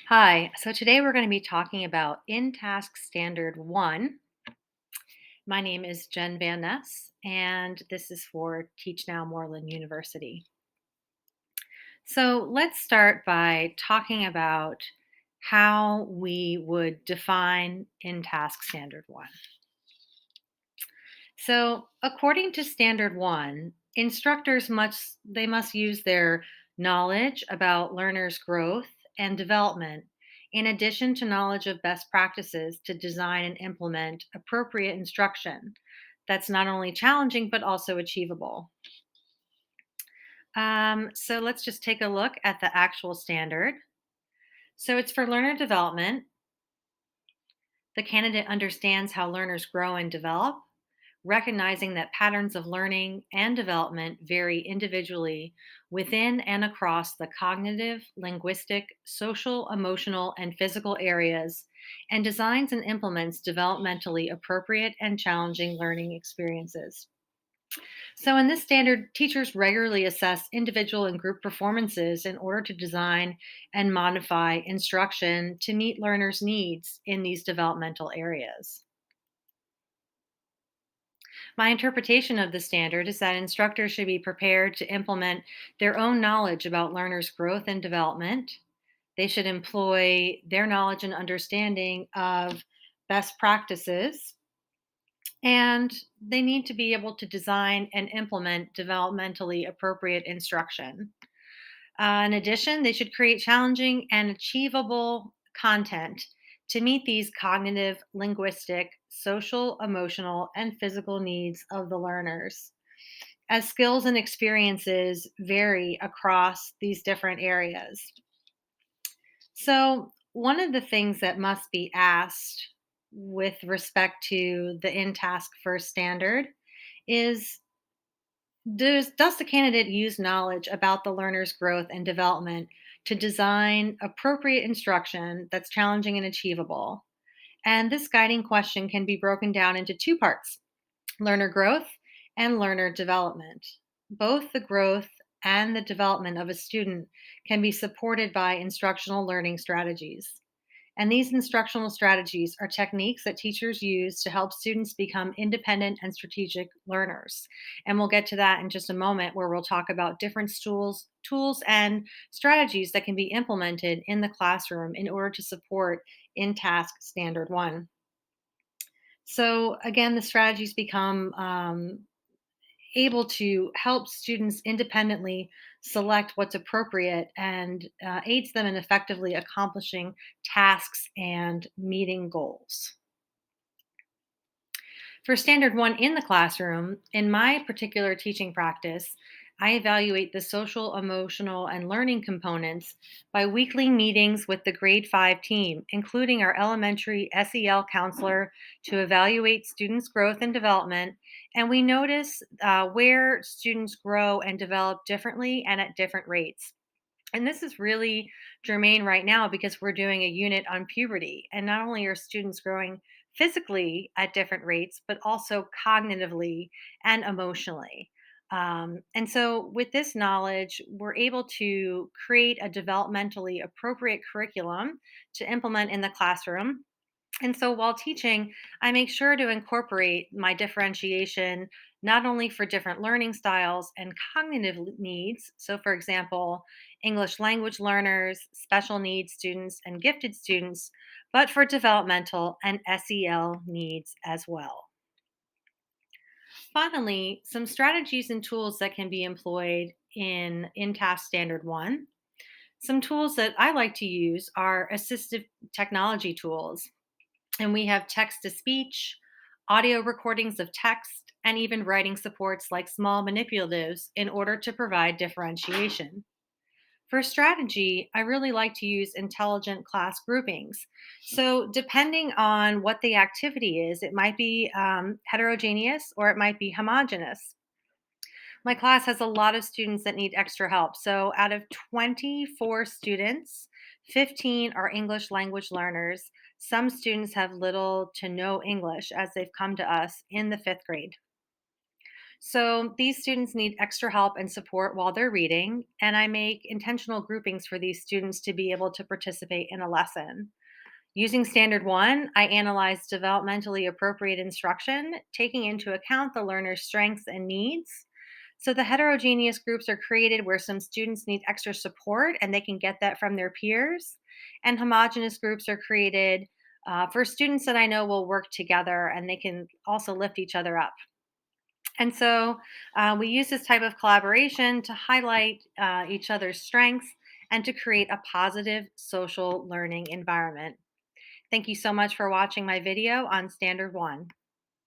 Hi, so today we're going to be talking about InTASC Standard 1. My name is Jen Van Ness, and this is for Teach Now Moreland University. So let's start by talking about how we would define InTASC Standard 1. So, according to Standard 1, instructors must use their knowledge about learners' growth and development in addition to knowledge of best practices to design and implement appropriate instruction that's not only challenging but also achievable. So let's just take a look at the actual standard. So it's for learner development. The candidate understands how learners grow and develop, recognizing that patterns of learning and development vary individually within and across the cognitive, linguistic, social, emotional, and physical areas, and designs and implements developmentally appropriate and challenging learning experiences. So, in this standard, teachers regularly assess individual and group performances in order to design and modify instruction to meet learners' needs in these developmental areas. My interpretation of the standard is that instructors should be prepared to implement their own knowledge about learners' growth and development. They should employ their knowledge and understanding of best practices, and they need to be able to design and implement developmentally appropriate instruction. In addition, they should create challenging and achievable content to meet these cognitive, linguistic, social, emotional, and physical needs of the learners. As skills and experiences vary across these different areas. So, one of the things that must be asked with respect to the InTask First standard is does the candidate use knowledge about the learner's growth and development to design appropriate instruction that's challenging and achievable? And this guiding question can be broken down into two parts: learner growth and learner development. Both the growth and the development of a student can be supported by instructional learning strategies. And these instructional strategies are techniques that teachers use to help students become independent and strategic learners. And we'll get to that in just a moment, where we'll talk about different tools and strategies that can be implemented in the classroom in order to support in Task Standard 1. So, again, the strategies become able to help students independently select what's appropriate and aids them in effectively accomplishing tasks and meeting goals. For standard 1 in the classroom, in my particular teaching practice, I evaluate the social, emotional, and learning components by weekly meetings with the grade 5 team, including our elementary SEL counselor, to evaluate students' growth and development. And we notice where students grow and develop differently and at different rates. And this is really germane right now because we're doing a unit on puberty. And not only are students growing physically at different rates, but also cognitively and emotionally. And so, with this knowledge, we're able to create a developmentally appropriate curriculum to implement in the classroom. And so while teaching, I make sure to incorporate my differentiation not only for different learning styles and cognitive needs. So, for example, English language learners, special needs students, and gifted students, but for developmental and SEL needs as well. Finally, some strategies and tools that can be employed in Task Standard 1. Some tools that I like to use are assistive technology tools. And we have text to speech, audio recordings of text, and even writing supports like small manipulatives in order to provide differentiation. For strategy, I really like to use intelligent class groupings. So, depending on what the activity is, it might be heterogeneous or it might be homogeneous. My class has a lot of students that need extra help. So, out of 24 students, 15 are English language learners. Some students have little to no English as they've come to us in the fifth grade. So these students need extra help and support while they're reading, and I make intentional groupings for these students to be able to participate in a lesson. Using Standard 1, I analyze developmentally appropriate instruction, taking into account the learner's strengths and needs. So the heterogeneous groups are created where some students need extra support and they can get that from their peers. And homogeneous groups are created for students that I know will work together and they can also lift each other up. And so we use this type of collaboration to highlight each other's strengths and to create a positive social learning environment. Thank you so much for watching my video on Standard 1.